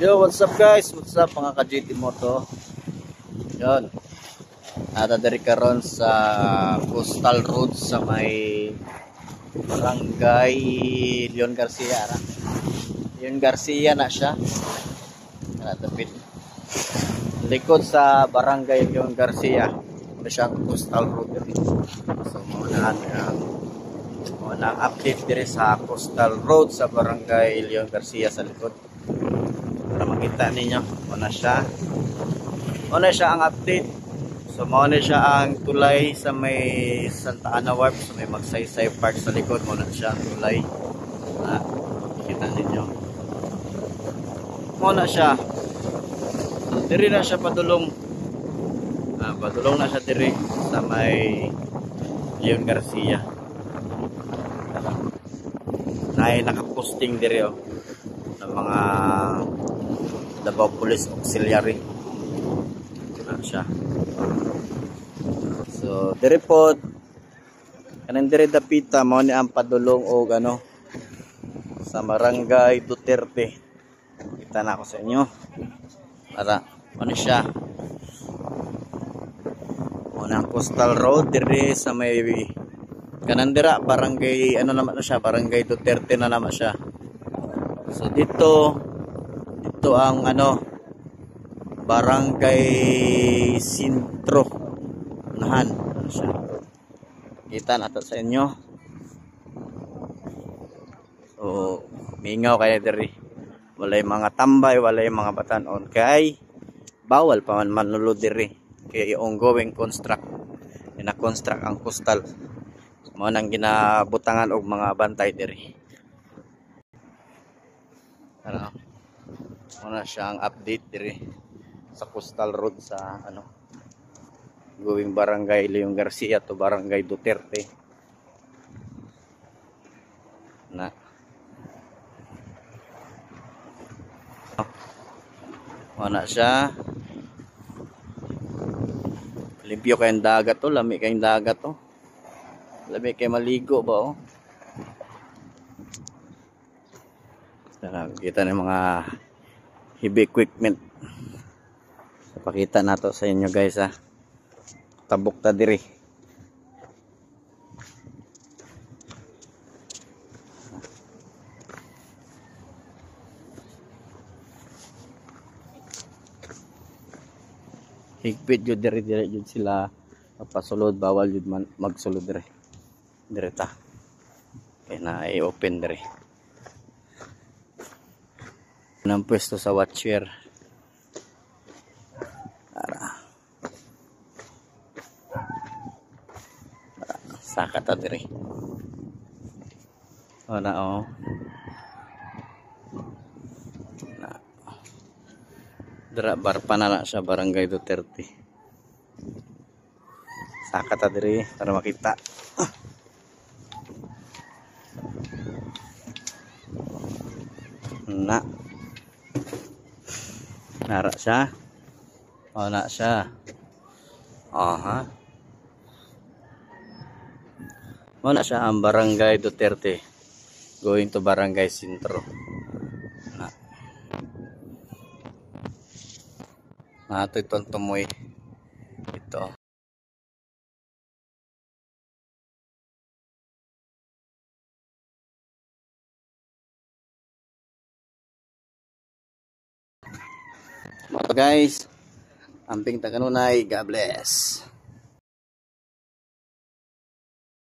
Yo, what's up guys? What's up mga ka-GT Moto? Yun. Nata diri karon sa Coastal Road sa may Barangay Leon Garcia. Leon Garcia na siya. Natapit. Likod sa Barangay Leon Garcia. Ito siyang Coastal Road. So, muna ang update diri sa Coastal Road sa Barangay Leon Garcia sa likod. Para makita ninyo muna siya ang update. So muna siya ang tulay sa may Santa Ana Warp, sa may Magsaysay Park sa likod. Muna siya ang tulay, makita ninyo muna siya. Diri na siya padulong, padulong na siya diri sa may Leon Garcia. Nakaposting diri ng mga Davao Police Auxiliary na siya. So diri po kanang diri dapita mao ni ang padulong og sa Barangay Duterte. Kita na ako sa inyo para ano siya. Unang Coastal Road diri sa may kanandira barangay naman na siya, Barangay Duterte na naman siya. So dito ang Barangay Sintro nahan siya. Kita nato sa inyo. So mingaw kaya diri, walay mga tambay, walay mga batanon kay bawal pa man manulod diri kay ongoing construct, ina-construct ang coastal. Mao nang ginabutangan og mga bantay diri. Muna siya ang update diri sa Coastal Road sa going Barangay Leon Garcia to Barangay Duterte na. Muna siya limpyo kayong dagat lami kayong dagat lami kay maligo ba kita ng mga heavy equipment. Pakita nato sa inyo guys tabok ta diri. Higpit jud diri jud sila pasulod, bawal jud man magsulod diri ta kay na i-open diri ng pwesto sa watcher. Saka ta diri dira bar pa na sa Barangay Duterte. Saka ta diri para makita nara siya. Na siya. Muna siya ang Barangay Duterte going to Barangay Sintro. Ito itong tumoy ito. Guys, amping taganunay, God bless.